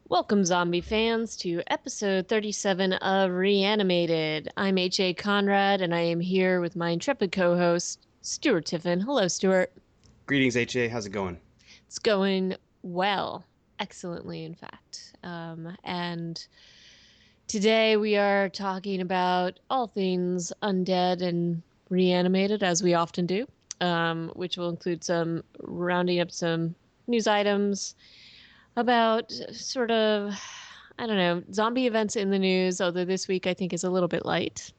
Welcome, zombie fans, to episode 37 of Reanimated. I'm H.A. Conrad, and I am here with my intrepid co host, Stuart Tiffin. Hello, Stuart. Greetings, HA. How's it going? It's going well, excellently, in fact. And today we are talking about all things undead and reanimated, as we often do, which will include some rounding up some news items about sort of, I don't know, zombie events in the news, although this week I think is a little bit light.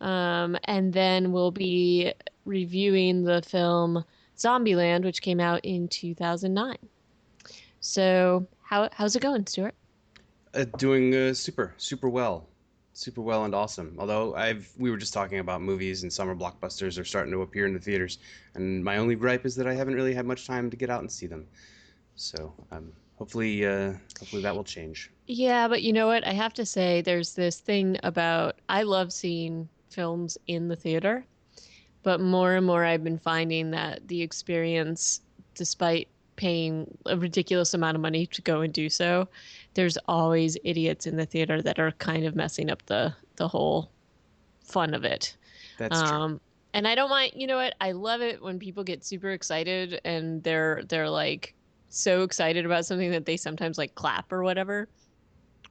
And then we'll be reviewing the film Zombieland, which came out in 2009. So, how's it going, Stuart? Doing super well and awesome. Although we were just talking about movies and summer blockbusters are starting to appear in the theaters, and my only gripe is that I haven't really had much time to get out and see them. So hopefully that will change. Yeah, but you know what? I have to say, there's this thing about I love seeing films in the theater, but more and more I've been finding that the experience, despite paying a ridiculous amount of money to go and do so, there's always idiots in the theater that are kind of messing up the whole fun of it. That's true. Um, and I don't mind, you know what? I love it when people get super excited and they're like so excited about something that they sometimes like clap or whatever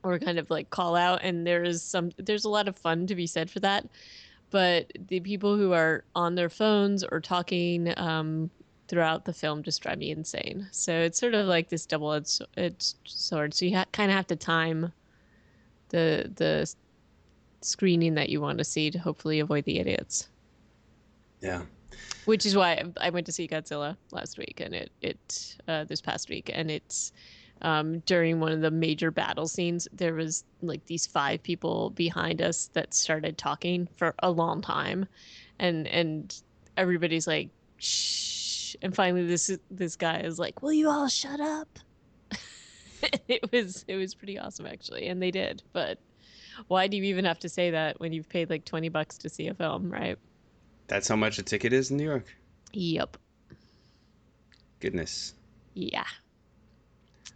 or kind of like call out, and there's a lot of fun to be said for that. But the people who are on their phones or talking throughout the film just drive me insane. So it's sort of like this double-edged sword. So you kind of have to time the screening that you want to see to hopefully avoid the idiots. Yeah. Which is why I went to see Godzilla last week, and it this past week, and it's during one of the major battle scenes, there was like these five people behind us that started talking for a long time, and everybody's like, shh, and finally this guy is like, "Will you all shut up?" It was pretty awesome actually, and they did. But why do you even have to say that when you've paid like $20 to see a film, right? That's how much a ticket is in New York. Yep. Goodness. Yeah.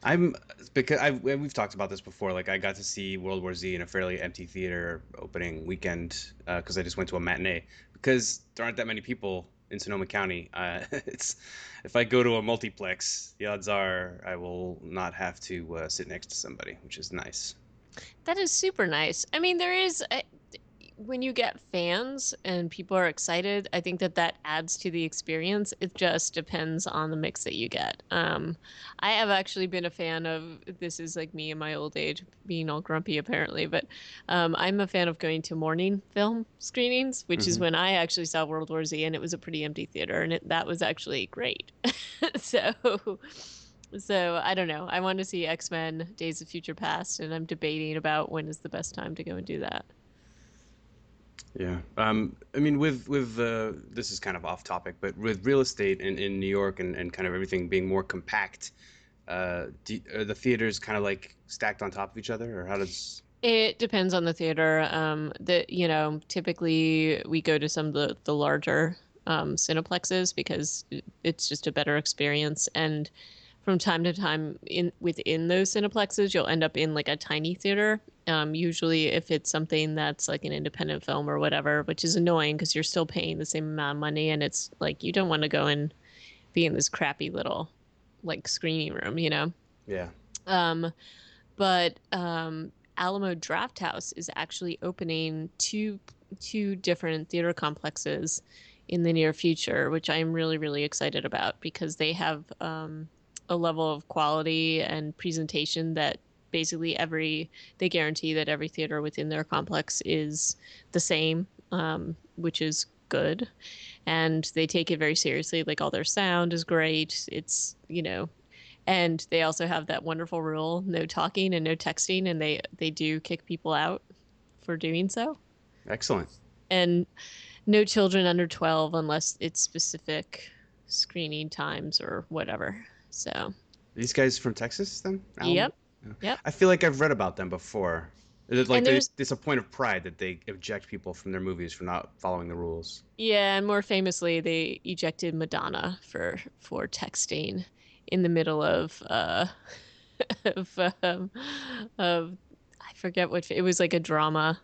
I'm because we've talked about this before. Like I got to see World War Z in a fairly empty theater opening weekend because I just went to a matinee because there aren't that many people in Sonoma County. It's if I go to a multiplex, the odds are I will not have to sit next to somebody, which is nice. That is super nice. I mean, when you get fans and people are excited, I think that adds to the experience. It just depends on the mix that you get. I have actually been a fan of, this is like me in my old age, being all grumpy apparently, but I'm a fan of going to morning film screenings, which is Hmm. when I actually saw World War Z, and it was a pretty empty theater, and that was actually great. So. So I don't know. I want to see X-Men Days of Future Past, and I'm debating about when is the best time to go and do that. Yeah. I mean, with this is kind of off topic, but with real estate in New York and kind of everything being more compact, are the theaters kind of like stacked on top of each other, or how does? It depends on the theater. Typically we go to some of the larger cineplexes because it's just a better experience. And from time to time, in within those cineplexes, you'll end up in like a tiny theater. Usually, if it's something that's like an independent film or whatever, which is annoying because you're still paying the same amount of money, and it's like you don't want to go and be in this crappy little like screening room, you know. Yeah. Um, but Alamo Drafthouse is actually opening two different theater complexes in the near future, which I'm really really excited about because they have a level of quality and presentation that basically they guarantee that every theater within their complex is the same, which is good, and they take it very seriously. Like all their sound is great. It's and they also have that wonderful rule: no talking and no texting, and they do kick people out for doing so. Excellent. And no children under 12 unless it's specific screening times or whatever. So, These guys from Texas, then Alamo. yep. Yeah. Yep. I feel like I've read about them before. Is it like And there's it's a point of pride that they eject people from their movies for not following the rules. Yeah, and more famously, they ejected Madonna for texting in the middle of of of I forget what it was, like a drama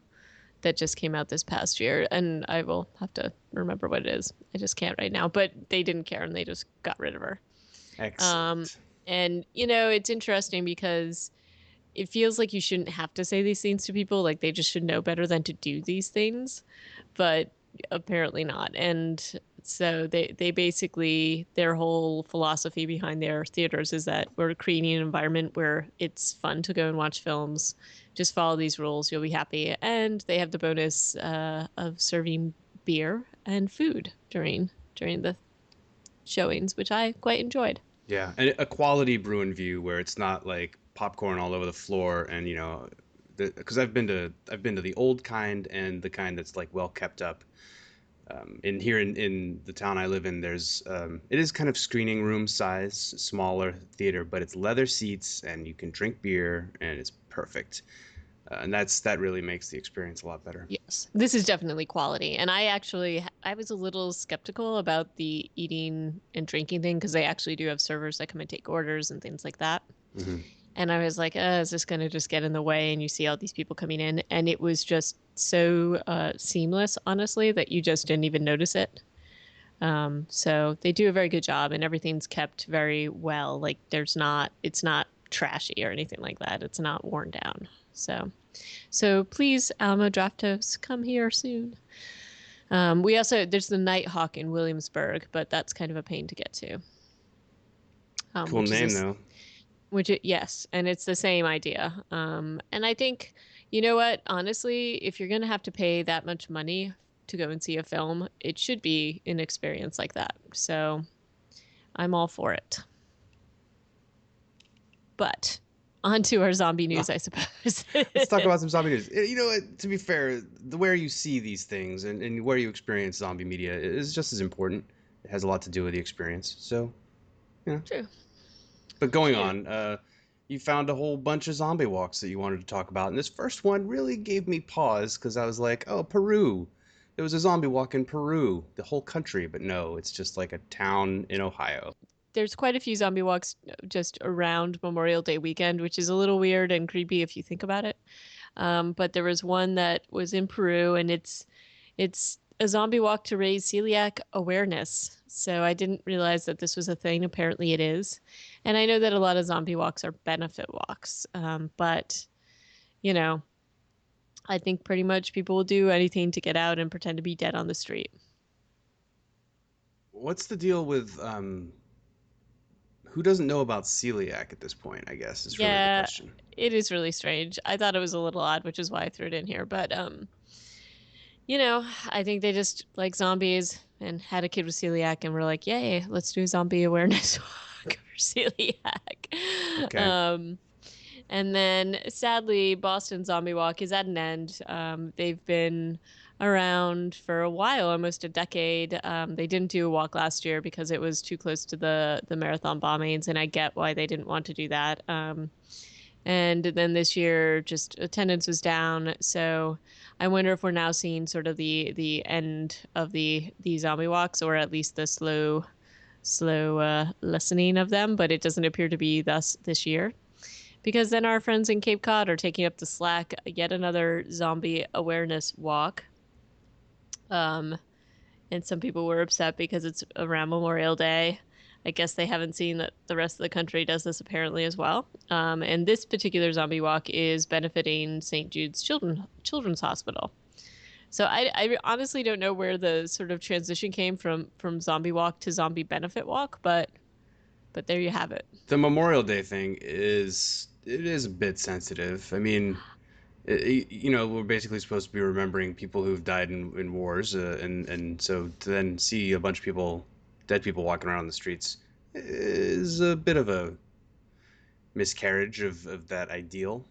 that just came out this past year, and I will have to remember what it is. I just can't right now, but they didn't care and they just got rid of her. Um, Excellent. and it's interesting because it feels like you shouldn't have to say these things to people. Like they just should know better than to do these things, but apparently not. And so they basically, their whole philosophy behind their theaters is that we're creating an environment where it's fun to go and watch films. Just follow these rules, you'll be happy. And they have the bonus of serving beer and food during the showings, which I quite enjoyed. Yeah, and a quality Bruin view where it's not like popcorn all over the floor, and because I've been to the old kind and the kind that's like well kept up. And here in the town I live in, there's it is kind of screening room size, smaller theater, but it's leather seats and you can drink beer and it's perfect. And that really makes the experience a lot better. Yes, this is definitely quality. And I was a little skeptical about the eating and drinking thing because they actually do have servers that come and take orders and things like that. Hmm. And I was like, is this going to just get in the way? And you see all these people coming in, and it was just so seamless, honestly, that you just didn't even notice it. So they do a very good job, and everything's kept very well. Like it's not trashy or anything like that. It's not worn down. So please, Alamo Draftos, come here soon. We also there's the Nighthawk in Williamsburg, but that's kind of a pain to get to. Cool Which is name this, though. yes, and it's the same idea. And I think, you know what, honestly, if you're gonna have to pay that much money to go and see a film, it should be an experience like that. So I'm all for it. But on to our zombie news, I suppose. Let's talk about some zombie news. You know what? To be fair, the where you see these things and where you experience zombie media is just as important. It has a lot to do with the experience. So, yeah. True. But going True. on, you found a whole bunch of zombie walks that you wanted to talk about, and this first one really gave me pause because I was like, "Oh, Peru." There was a zombie walk in Peru, the whole country, but no, it's just like a town in Ohio. There's quite a few zombie walks just around Memorial Day weekend, which is a little weird and creepy if you think about it. But there was one that was in Peru, and it's a zombie walk to raise celiac awareness. So I didn't realize that this was a thing. Apparently, it is. And I know that a lot of zombie walks are benefit walks, but you know, I think pretty much people will do anything to get out and pretend to be dead on the street. What's the deal with who doesn't know about celiac at this point? I guess is really the Yeah, question. it is really strange. I thought it was a little odd, which is why I threw it in here. But I think they just like zombies and had a kid with celiac and were like, yay, let's do a zombie awareness walk for celiac. Okay. Um, and then sadly, Boston Zombie Walk is at an end. They've been around for a while, almost a decade. They didn't do a walk last year because it was too close to the marathon bombings, and I get why they didn't want to do that. And then this year, just attendance was down. So I wonder if we're now seeing sort of the end of the zombie walks, or at least the slow lessening of them. But it doesn't appear to be thus this year, because then our friends in Cape Cod are taking up the slack. Yet another zombie awareness walk. Um, and some people were upset because it's around Memorial Day. I guess they haven't seen that the rest of the country does this apparently as well. And this particular zombie walk is benefiting St. Jude's Children's Hospital. So I honestly don't know where the sort of transition came from zombie walk to zombie benefit walk, but there you have it. The Memorial Day thing is a bit sensitive. I mean, we're basically supposed to be remembering people who've died in wars, and so to then see a bunch of dead people walking around the streets, is a bit of a miscarriage of that ideal.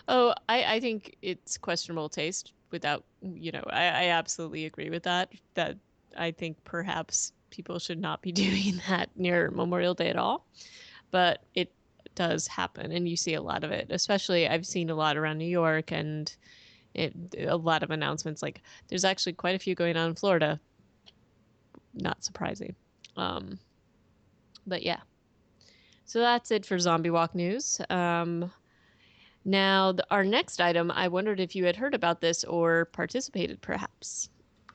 Oh, I think it's questionable taste without, I absolutely agree with that. That I think perhaps people should not be doing that near Memorial Day at all. But it does happen, and you see a lot of it. Especially, I've seen a lot around New York, and a lot of announcements. Like, there's actually quite a few going on in Florida. Not surprising. Um, but yeah, So that's it for Zombie Walk News. Now, our next item, I wondered if you had heard about this or participated, perhaps.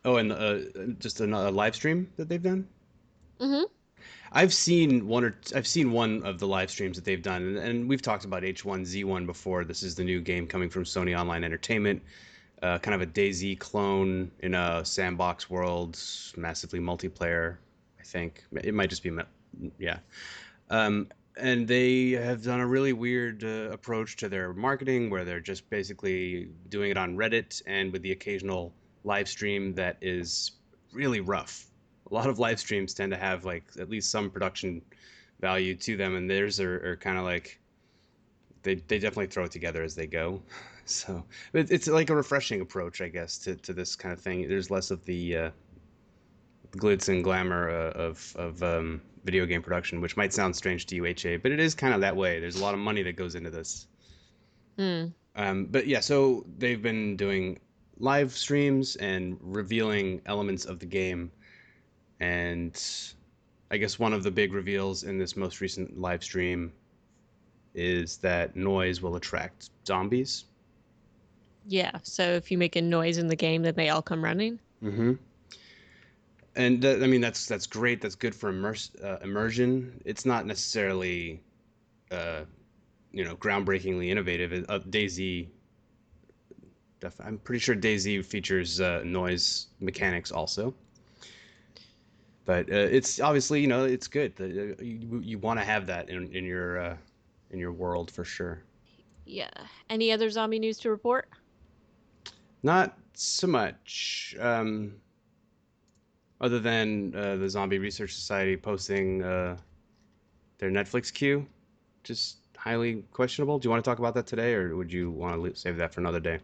Oh, and just another live stream that they've done. Mm-hmm. I've seen one of the live streams that they've done, and we've talked about H1Z1 before. This is the new game coming from Sony Online Entertainment, kind of a DayZ clone in a sandbox world, massively multiplayer. I think it might just be, yeah. And they have done a really weird approach to their marketing, where they're just basically doing it on Reddit and with the occasional live stream that is really rough. A lot of live streams tend to have like at least some production value to them, and theirs are kind of like they definitely throw it together as they go. So it's like a refreshing approach, I guess, to this kind of thing. There's less of the glitz and glamour of video game production, which might sound strange to you, HA, but it is kind of that way. There's a lot of money that goes into this. Hmm. But yeah, so they've been doing live streams and revealing elements of the game, and I guess one of the big reveals in this most recent live stream is that noise will attract zombies. Yeah. So if you make a noise in the game, then they all come running. Mm-hmm. And I mean that's great. That's good for immersion. It's not necessarily uh, groundbreakingly innovative. DayZ, I'm pretty sure DayZ features noise mechanics also, but it's obviously it's good. You want to have that in your world for sure. Yeah. Any other zombie news to report? Not so much, other than the Zombie Research Society posting their Netflix queue, just highly questionable. Do you want to talk about that today, or would you want to save that for another day?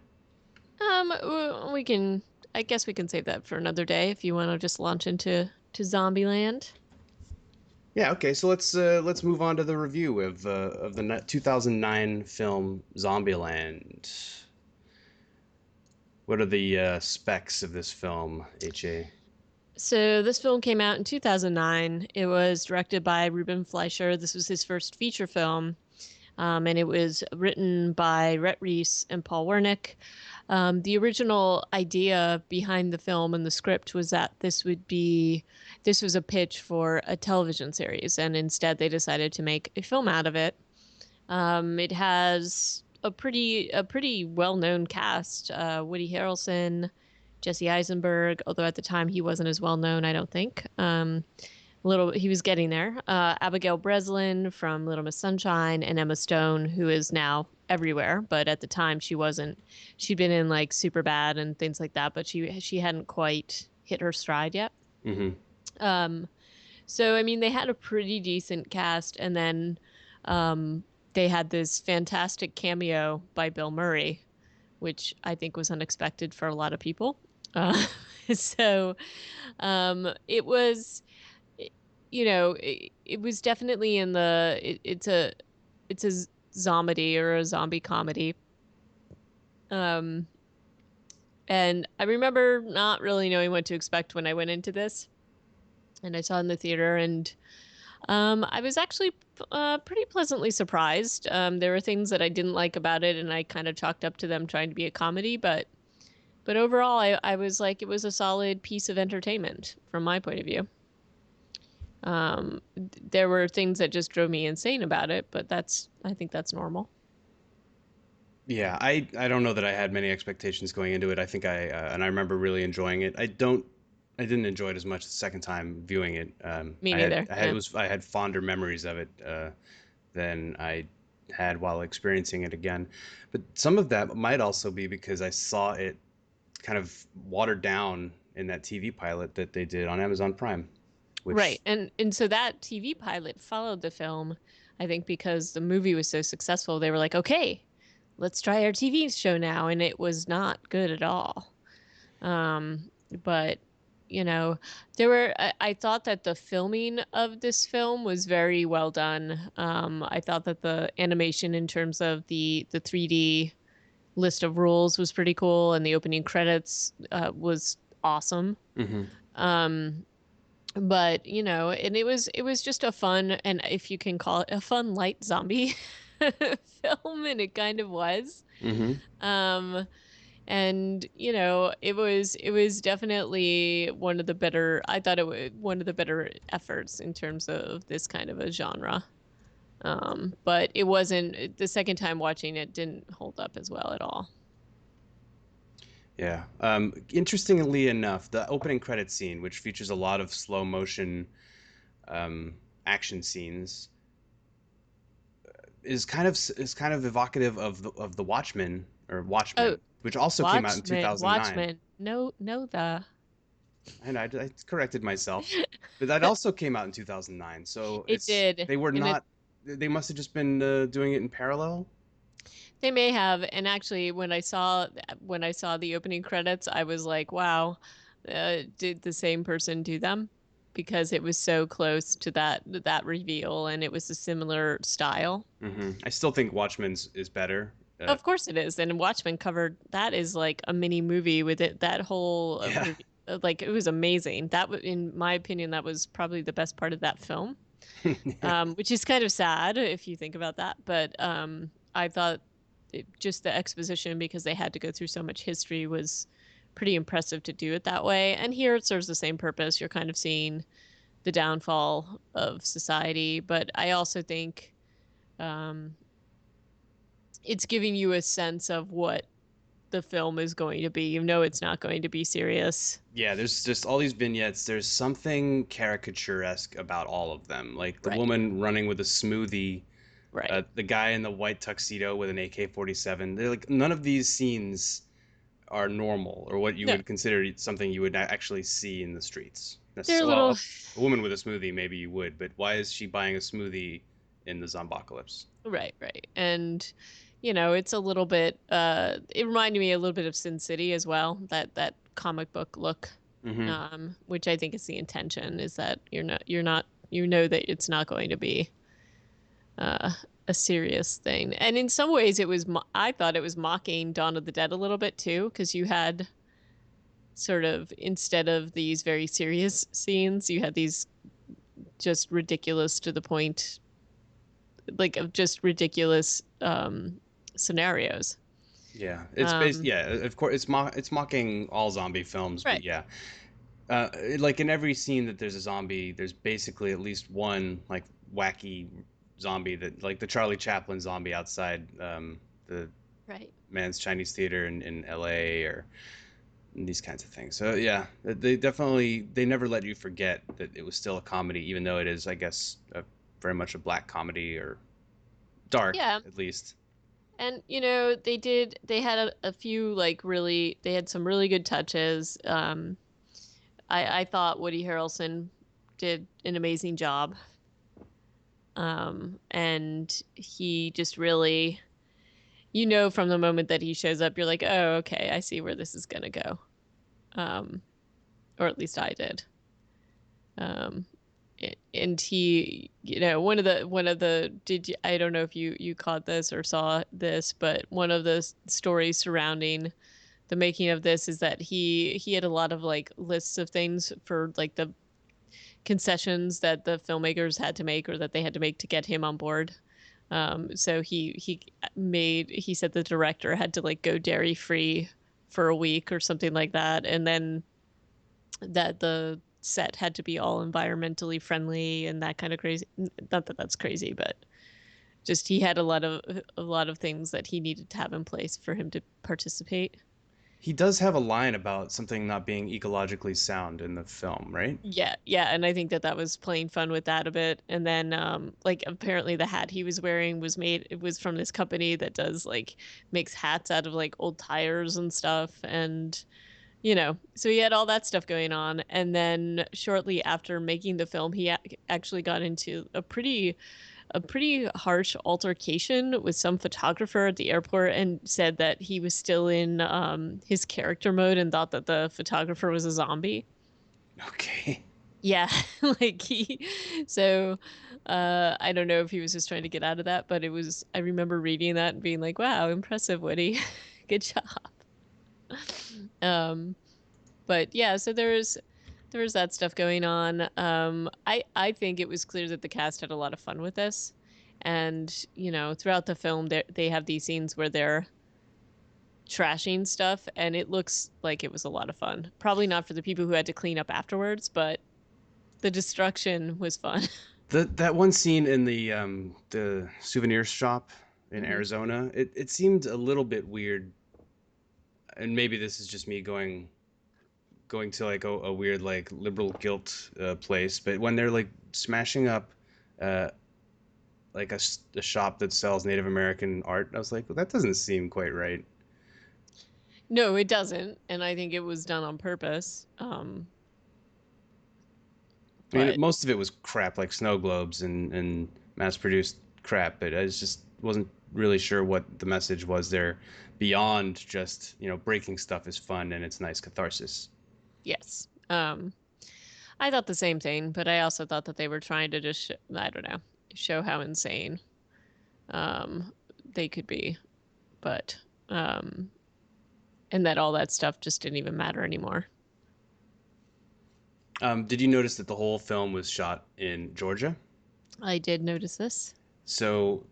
We can. I guess we can save that for another day if you want to just launch into Zombieland. Yeah, okay. So let's move on to the review of the 2009 film Zombieland. What are the specs of this film, HA? So this film came out in 2009. It was directed by Ruben Fleischer. This was his first feature film, and it was written by Rhett Reese and Paul Wernick. The original idea behind the film and the script was that this was a pitch for a television series, and instead they decided to make a film out of it. It has a pretty well known cast: Woody Harrelson, Jesse Eisenberg. Although at the time he wasn't as well known, I don't think. Little he was getting there. Abigail Breslin from Little Miss Sunshine, and Emma Stone, who is now everywhere, but at the time she wasn't. She'd been in like Superbad and things like that, but she hadn't quite hit her stride yet. Mm-hmm. Um, so I mean, they had a pretty decent cast, and then they had this fantastic cameo by Bill Murray, which I think was unexpected for a lot of people. Uh, so it was, it was definitely in it's a zombie or a zombie comedy. Um, and I remember not really knowing what to expect when I went into this, and I saw it in the theater, and I was actually pretty pleasantly surprised. There were things that I didn't like about it, and I kind of chalked up to them trying to be a comedy, but overall, I was like, it was a solid piece of entertainment from my point of view. There were things that just drove me insane about it, but I think that's normal. Yeah, I don't know that I had many expectations going into it. I think I remember really enjoying it. I didn't enjoy it as much the second time viewing it. Me neither. Yeah. I had fonder memories of it than I had while experiencing it again. But some of that might also be because I saw it kind of watered down in that TV pilot that they did on Amazon Prime, Right. which And so that TV pilot followed the film, I think because the movie was so successful, they were like, "Okay, let's try our TV show now." And it was not good at all. But I thought that the filming of this film was very well done. I thought that the animation in terms of the 3D list of rules was pretty cool, and the opening credits was awesome. hmm Um, But and it was just a fun, and if you can call it a fun light zombie film, and it kind of was. Mm-hmm. Um, and it was definitely one of the better. I thought it was one of the better efforts in terms of this kind of a genre. But it wasn't the second time watching it didn't hold up as well at all. Yeah. Interestingly enough, the opening credit scene, which features a lot of slow motion action scenes, is kind of evocative of the Watchmen or Oh, Watchmen, which also came out in Watchmen, 2009. Watchmen. No, no, the And I corrected myself, but that also came out in 2009. So it did, they were and not. They must have just been doing it in parallel. they may have. And actually, when I saw the opening credits, I was like, wow, did the same person do them? Because it was so close to that reveal, and it was a similar style. I still think Watchmen's is better. Of course it is. And Watchmen covered that is like a mini movie with it. That whole Yeah. like it was amazing. In my opinion, that was probably the best part of that film. Which is kind of sad if you think about that. But I thought just the exposition, because they had to go through so much history, was pretty impressive to do it that way. And here it serves the same purpose. You're kind of seeing the downfall of society, but I also think um, it's giving you a sense of what the film is going to be. It's not going to be serious. Yeah, there's just all these vignettes. There's something caricaturesque about all of them. Like the Right. woman running with a smoothie, Right. the guy in the white tuxedo with an AK-47. They're like none of these scenes are normal or what you No, would consider something you would actually see in the streets. they're a Well, little a woman with a smoothie, maybe you would, but why is she buying a smoothie in the zombocalypse? right, right. And it's a little bit it reminded me a little bit of Sin City as well, that comic book look. Hmm. Which I think is the intention, is that you're not that it's not going to be uh a serious thing. And in some ways I thought it was mocking Dawn of the Dead a little bit too, because you had sort of, instead of these very serious scenes, you had these just ridiculous to the point, like of just ridiculous scenarios. Yeah, it's based. Um, Yeah, of course, it's mocking all zombie films, but right. yeah, like in every scene that there's a zombie, there's basically at least one like wacky zombie that, like the Charlie Chaplin zombie outside the Right. Man's Chinese Theater in L.A. or these kinds of things. So yeah, they never let you forget that it was still a comedy, even though it is, I guess, very much a black comedy or dark Yeah. at least. And they had a few, like, really, they had some really good touches. I thought Woody Harrelson did an amazing job. And he just really, from the moment that he shows up, you're like, oh, okay, I see where this is gonna go. Um, or at least I did. Um, and he, one of the did you, I don't know if you caught this or saw this, but one of the stories surrounding the making of this is that he had a lot of like lists of things for like the concessions that the filmmakers had to make, or that they had to make to get him on board. So he said the director had to like go dairy free for a week or something like that, and then that the set had to be all environmentally friendly and that kind of crazy. Not that that's crazy, but just he had a lot of things that he needed to have in place for him to participate. He does have a line about something not being ecologically sound in the film, right? Yeah, yeah, and I think that was playing fun with that a bit. And then, like, apparently the hat he was wearing it was from this company that does like makes hats out of like old tires and stuff. And so he had all that stuff going on. And then shortly after making the film, he actually got into a pretty harsh altercation with some photographer at the airport, and said that he was still in his character mode and thought that the photographer was a zombie. Okay. Yeah, like so I don't know if he was just trying to get out of that, but I remember reading that and being like, wow, impressive, Woody. Good job. Um, but yeah, so there's there was that stuff going on. I think it was clear that the cast had a lot of fun with this, and throughout the film, they have these scenes where they're trashing stuff, and it looks like it was a lot of fun. Probably not for the people who had to clean up afterwards, but the destruction was fun. That one scene in the souvenir shop in Hmm. Arizona, it seemed a little bit weird, and maybe this is just me going to like a weird like liberal guilt place, but when they're like smashing up uh, like a shop that sells Native American art, I was like, well, that doesn't seem quite right. No, it doesn't, and I think it was done on purpose. I mean, But most of it was crap, like snow globes and mass produced crap, but I just wasn't really sure what the message was there beyond just, breaking stuff is fun and it's nice catharsis. yes, I thought the same thing, but I also thought that they were trying to just, I don't know, show how insane um, they could be. But, um, and that all that stuff just didn't even matter anymore. Did you notice that the whole film was shot in Georgia? I did notice this. So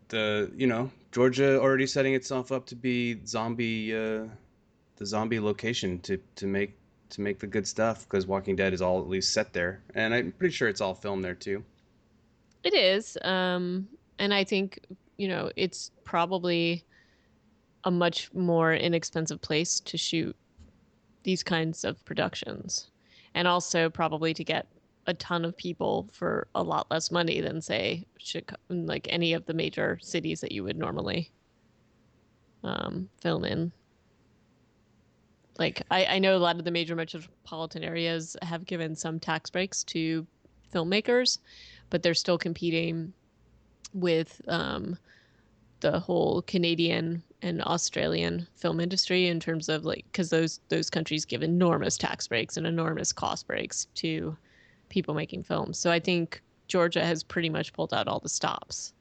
Georgia already setting itself up to be the zombie location to make the good stuff because Walking Dead is all at least set there, and I'm pretty sure it's all filmed there too. It is. And I think, it's probably a much more inexpensive place to shoot these kinds of productions. And also probably to get a ton of people for a lot less money than, say, Chicago, like any of the major cities that you would normally film in. Like, I know a lot of the major metropolitan areas have given some tax breaks to filmmakers, but they're still competing with the whole Canadian and Australian film industry in terms of, like, because those countries give enormous tax breaks and enormous cost breaks to people making films. So I think Georgia has pretty much pulled out all the stops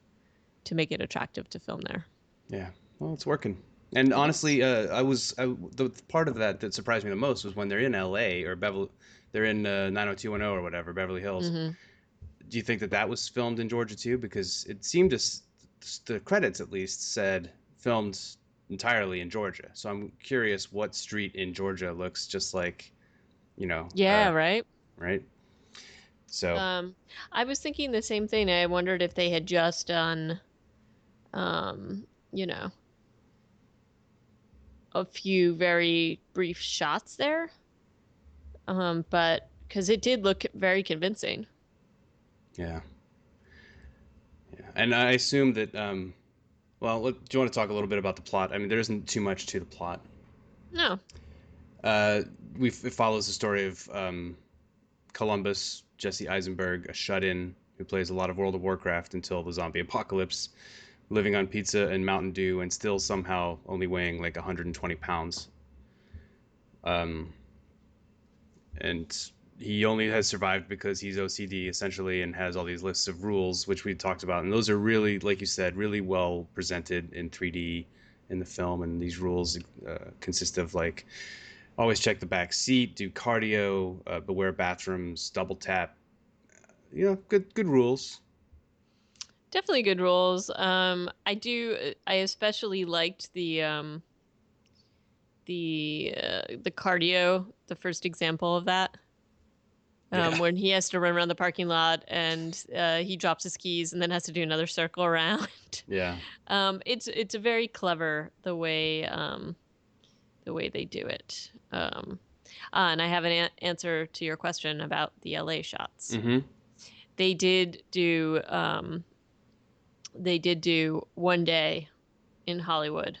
to make it attractive to film there. Yeah, well, it's working. And It is. honestly, the part of that that surprised me the most was when they're in L.A. or Beverly, they're in 90210 or whatever, Beverly Hills. Mm-hmm. Do you think that that was filmed in Georgia too? Because it seemed the credits at least said filmed entirely in Georgia. So I'm curious what street in Georgia looks just like, you know, Yeah, uh, right. right? So Um, I was thinking the same thing. I wondered if they had just done, um, you know, a few very brief shots there. But because it did look very convincing. yeah, yeah. And I assume that well, do you want to talk a little bit about the plot? I mean, there isn't too much to the plot. No. Uh, it follows the story of Columbus, Jesse Eisenberg, a shut-in who plays a lot of World of Warcraft until the zombie apocalypse, living on pizza and Mountain Dew, and still somehow only weighing like 120 pounds. Um, and he only has survived because he's OCD essentially and has all these lists of rules, which we talked about. And those are really, like you said, really well presented in 3D in the film. And these rules consist of like always check the back seat, do cardio, beware bathrooms, double tap. Good rules. Definitely good roles. I especially liked the cardio, the first example of that. Yeah, When he has to run around the parking lot and he drops his keys and then has to do another circle around. yeah. It's a very clever the way they do it. And I have an answer to your question about the LA shots. Mm-hmm. They did do one day in Hollywood.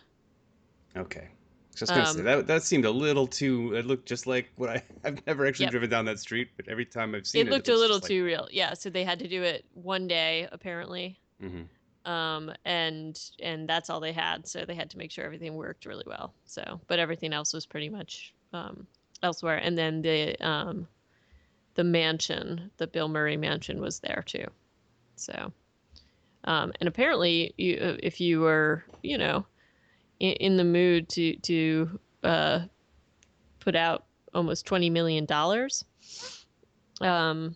Okay. So I was gonna say Um, that seemed a little too. It looked just like what I've never actually yep, driven down that street, but every time I've seen it it, it looked a looks little just like too that. real. Yeah, so they had to do it one day apparently. Mm-hmm. And that's all they had, so they had to make sure everything worked really well. So, but everything else was pretty much elsewhere. And then the mansion, the Bill Murray mansion, was there too. So, and apparently, if you were, in the mood to put out almost $20 million, Um,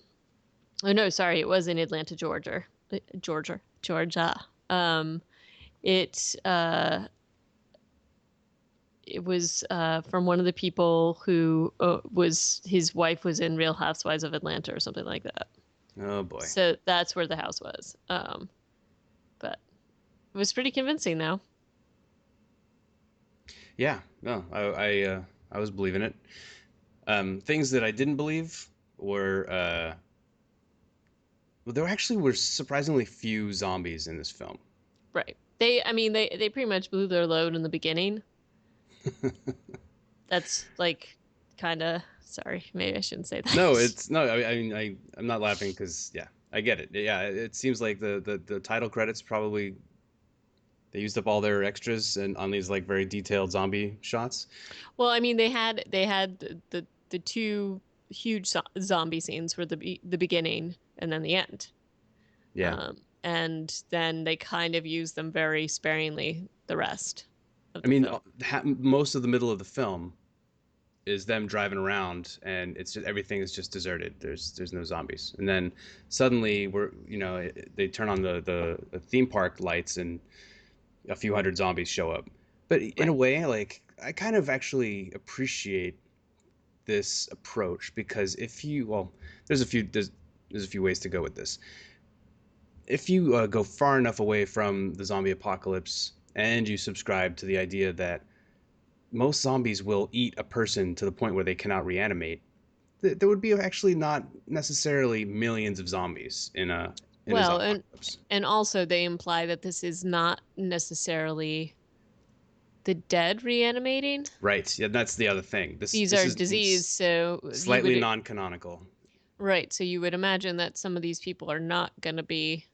oh no, sorry, it was in Atlanta, Georgia. Georgia. Um, it uh, it was from one of the people who was his wife was in Real Housewives of Atlanta or something like that. Oh boy. So that's where the house was. But it was pretty convincing, though. Yeah, no, I was believing it. Things that I didn't believe were well, there actually were surprisingly few zombies in this film. Right. I mean, they pretty much blew their load in the beginning. That's like kind of, sorry, maybe I shouldn't say No, that. it's no. I'm not laughing because yeah, I get it. Yeah, it seems like the title credits probably they used up all their extras and on these like very detailed zombie shots. Well, I mean, they had the two huge zombie scenes were the beginning and then the end. Yeah, And then they kind of use them very sparingly the rest of I the mean, film. most of the middle of the film is them driving around and it's just everything is just deserted. There's no zombies, and then suddenly they turn on the theme park lights and a few hundred zombies show up. But in a Right. way, like I kind of actually appreciate this approach because if you well, there's a few ways to go with this. If you go far enough away from the zombie apocalypse and you subscribe to the idea that most zombies will eat a person to the point where they cannot reanimate, there would be actually not necessarily millions of zombies in a Well, zombie apocalypse. and also they imply that this is not necessarily the dead reanimating. Right. Yeah, that's the other thing. These This are is disease, so you slightly would non-canonical. right. So you would imagine that some of these people are not going to be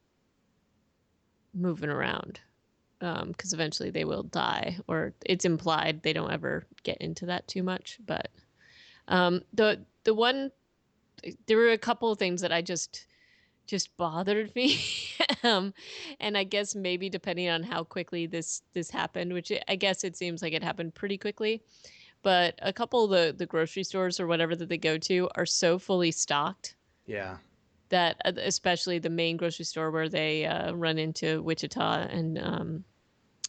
moving around because eventually they will die, or it's implied. They don't ever get into that too much, but the one there were a couple of things that I just bothered me. um, and I guess maybe depending on how quickly this happened, which I guess it seems like it happened pretty quickly. But a couple of the grocery stores or whatever that they go to are so fully stocked Yeah. that, especially the main grocery store where they run into Wichita and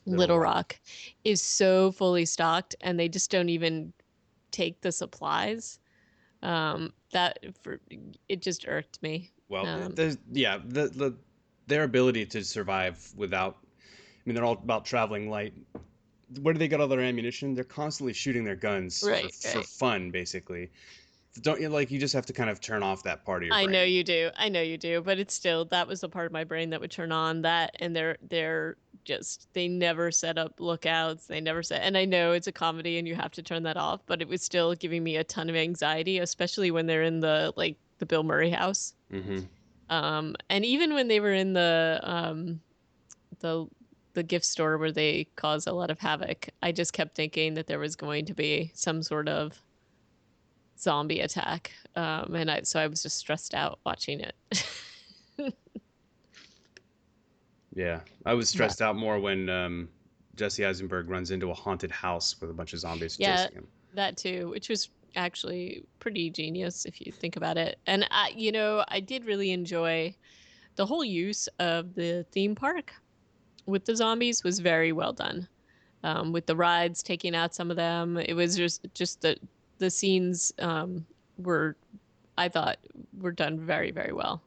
Little Little Rock. Rock, is so fully stocked, and they just don't even take the supplies. That for it just irked me. Well, Um, there's yeah, their ability to survive without I mean they're all about traveling light. Where do they get all their ammunition? They're constantly shooting their guns right, for right. fun basically. Don't you like you just have to kind of turn off that part of your I know brain. you do. I know you do, but it's still that was the part of my brain that would turn on that, and they're just they never set up lookouts. They never set, and I know it's a comedy and you have to turn that off, but it was still giving me a ton of anxiety, especially when they're in the like the Bill Murray house. Hmm. And even when they were in the the gift store where they cause a lot of havoc, I just kept thinking that there was going to be some sort of zombie attack, and I was just stressed out watching it. Yeah, I was But stressed out more when Jesse Eisenberg runs into a haunted house with a bunch of zombies yeah, chasing him. that too, which was actually pretty genius if you think about it. And I did really enjoy the whole use of the theme park with the zombies was very well done. With the rides taking out some of them, it was just the scenes were I thought were done very very well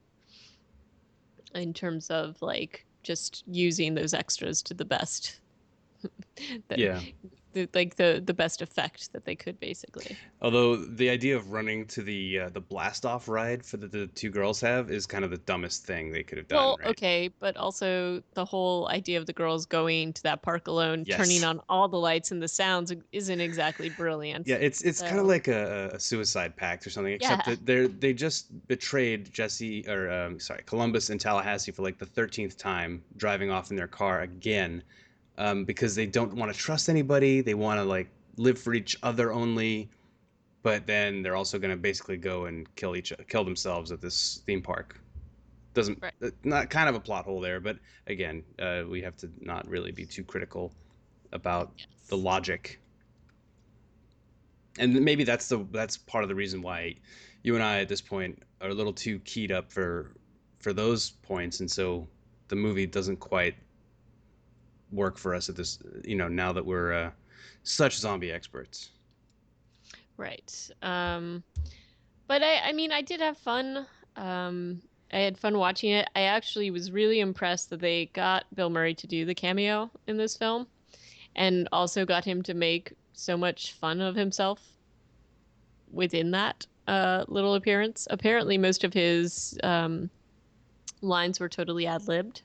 in terms of like just using those extras to the best the, Yeah. the best effect that they could basically. Although the idea of running to the blast off ride for the two girls have is kind of the dumbest thing they could have done, Well, right? okay, but also the whole idea of the girls going to that park alone, turning Yes. on all the lights and the sounds isn't exactly Yeah, brilliant. it's kind of So, like a suicide pact or something, except yeah, that they just betrayed Jesse or sorry Columbus and Tallahassee for like the 13th time, driving off in their car again, because they don't want to trust anybody. They want to like live for each other only, but then they're also going to basically go and kill themselves at this theme park. Doesn't right. not kind of a plot hole there, but again, we have to not really be too critical about the Yes. logic, and maybe that's part of the reason why you and I at this point are a little too keyed up for those points, and so the movie doesn't quite work for us at this. Now that we're such zombie experts. Right. But I mean, I did have fun. I had fun watching it. I actually was really impressed that they got Bill Murray to do the cameo in this film and also got him to make so much fun of himself within that little appearance. Apparently, most of his lines were totally ad-libbed.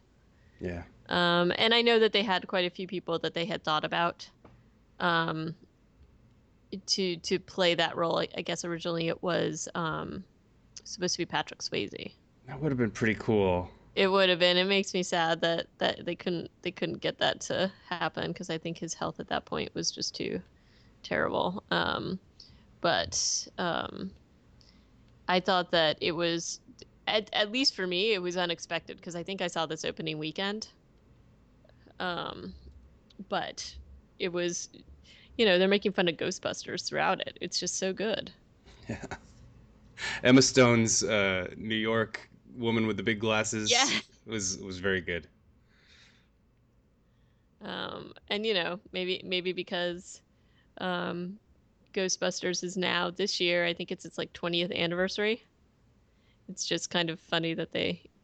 Yeah. And I know that they had quite a few people that they had thought about um, to play that role. I guess originally it was supposed to be Patrick Swayze. That would have been pretty cool. It would have been. It makes me sad that they couldn't get that to happen because I think his health at that point was just too terrible. But I thought that it was at least for me it was unexpected because I think I saw this opening weekend. Um, but it was they're making fun of Ghostbusters throughout it. It's just so good. Yeah. Emma Stone's New York woman with the big Yeah. glasses was very good. And maybe because um, Ghostbusters is now this year. I think it's its like 20th anniversary. It's just kind of funny that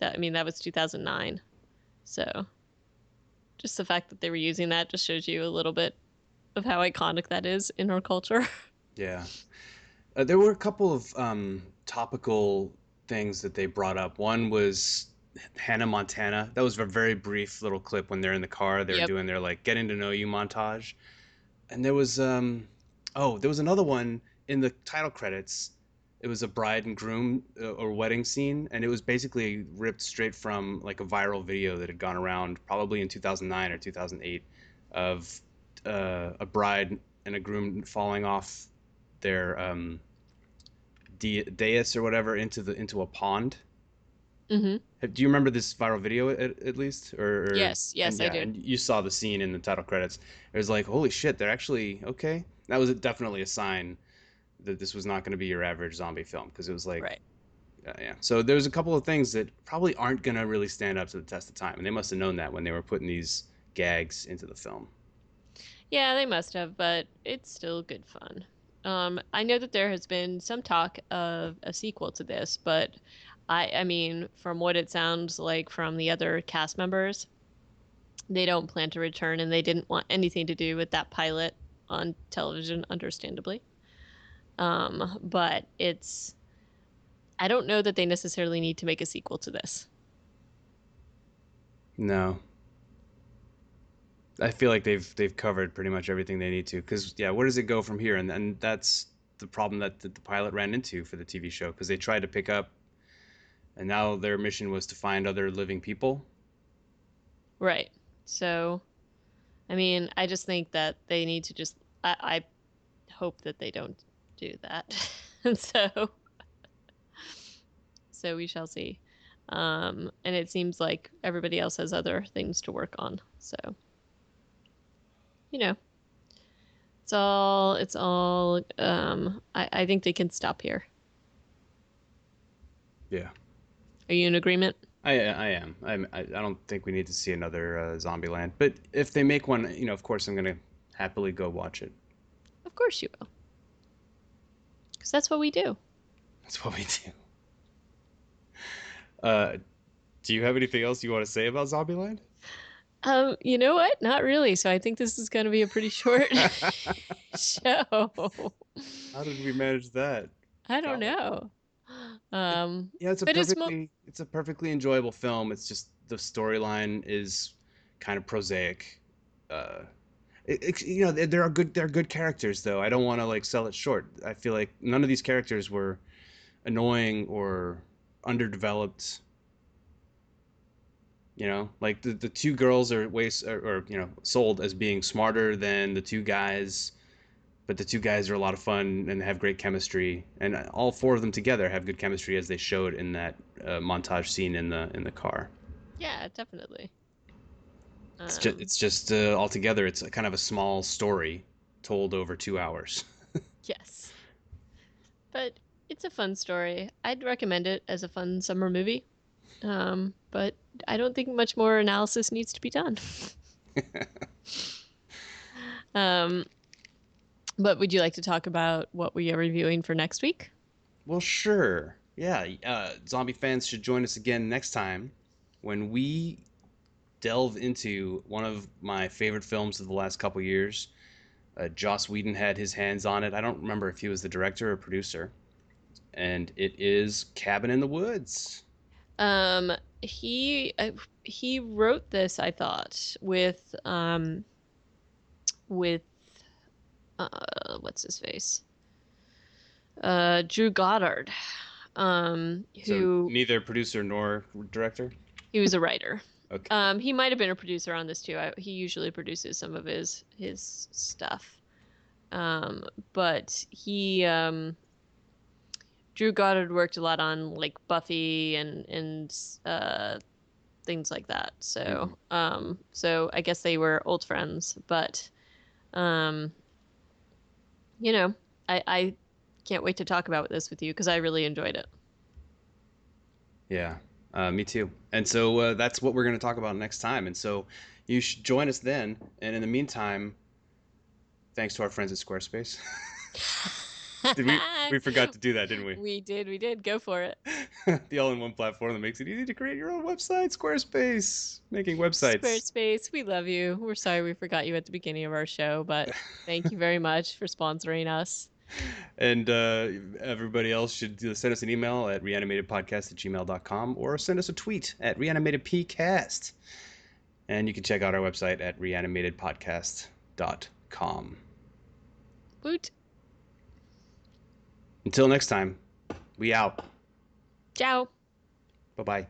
I mean that was 2009. So just the fact that they were using that just shows you a little bit of how iconic that is in our culture. Yeah. There were a couple of topical things that they brought up. One was Hannah Montana. That was a very brief little clip when they're in the car. They were Yep. doing their like getting to know you montage. And there was another one in the title credits. It was a bride and groom or wedding scene, and it was basically ripped straight from like a viral video that had gone around probably in 2009 or 2008 of a bride and a groom falling off their dais or whatever into a pond. Mm-hmm. Do you remember this viral video at least, or Yes. and Yes, I yeah, do. and you saw the scene in the title credits. It was like, holy shit, they're actually okay. That was definitely a sign that this was not going to be your average zombie film because it was like, Right. yeah. So there's a couple of things that probably aren't going to really stand up to the test of time, and they must have known that when they were putting these gags into the film. Yeah, they must have, but it's still good fun. I know that there has been some talk of a sequel to this, but I mean, from what it sounds like from the other cast members, they don't plan to return and they didn't want anything to do with that pilot on television, understandably. But I don't know that they necessarily need to make a sequel to this. No, I feel like they've covered pretty much everything they need to. Because yeah, where does it go from here? And that's the problem that the pilot ran into for the TV show because they tried to pick up, and now their mission was to find other living people. Right. So, I mean, I just think that they need to I hope that they don't do that. so, so we shall see. And it seems like everybody else has other things to work on. So, you know, I think they can stop here. Yeah. Are you in agreement? I am. I don't think we need to see another Zombieland. But if they make one, of course I'm gonna happily go watch it. Of course you will. Because that's what we do. That's what we do. Uh, do you have anything else you want to say about Zombieland? You know what? Not really. So I think this is going to be a pretty short show. How did we manage that? I don't Golly. know. It, Um, yeah, but it's a perfectly enjoyable film. It's just the storyline is kind of prosaic. Uh, there are good characters though. I don't want to like sell it short. I feel like none of these characters were annoying or underdeveloped. Like the two girls are or sold as being smarter than the two guys, but the two guys are a lot of fun and have great chemistry, and all four of them together have good chemistry as they showed in that montage scene in the car. yeah, definitely. It's just altogether it's a kind of a small story told over 2 hours. Yes. But It's a fun story. I'd recommend it as a fun summer movie. But I don't think much more analysis needs to be done. Um, but would you like to talk about what we are reviewing for next week? Well, sure. Yeah, zombie fans should join us again next time when we delve into one of my favorite films of the last couple years. Joss Whedon had his hands on it. I don't remember if he was the director or producer, and it is Cabin in the Woods. Um, he uh, he wrote this, I thought, with what's his face, Drew Goddard, So who neither producer nor director. he was a writer. Okay. He might have been a producer on this too. He usually produces some of his stuff. Um, but Drew Goddard worked a lot on like Buffy and things like that. Hmm. So I guess they were old friends, but um, you know, I can't wait to talk about this with you because I really enjoyed it. Yeah, me too. And so that's what we're going to talk about next time. And so you should join us then. And in the meantime, thanks to our friends at Squarespace. Did we forgot to do that, didn't we? We did. Go for it. The all-in-one platform that makes it easy to create your own website. Squarespace, making websites. Squarespace, we love you. We're sorry we forgot you at the beginning of our show, but thank you very much for sponsoring us. And everybody else should send us an email at reanimatedpodcast@gmail.com or send us a tweet at reanimatedpcast. And you can check out our website at reanimatedpodcast.com. Woot. Until next time, we out. Ciao. Bye bye.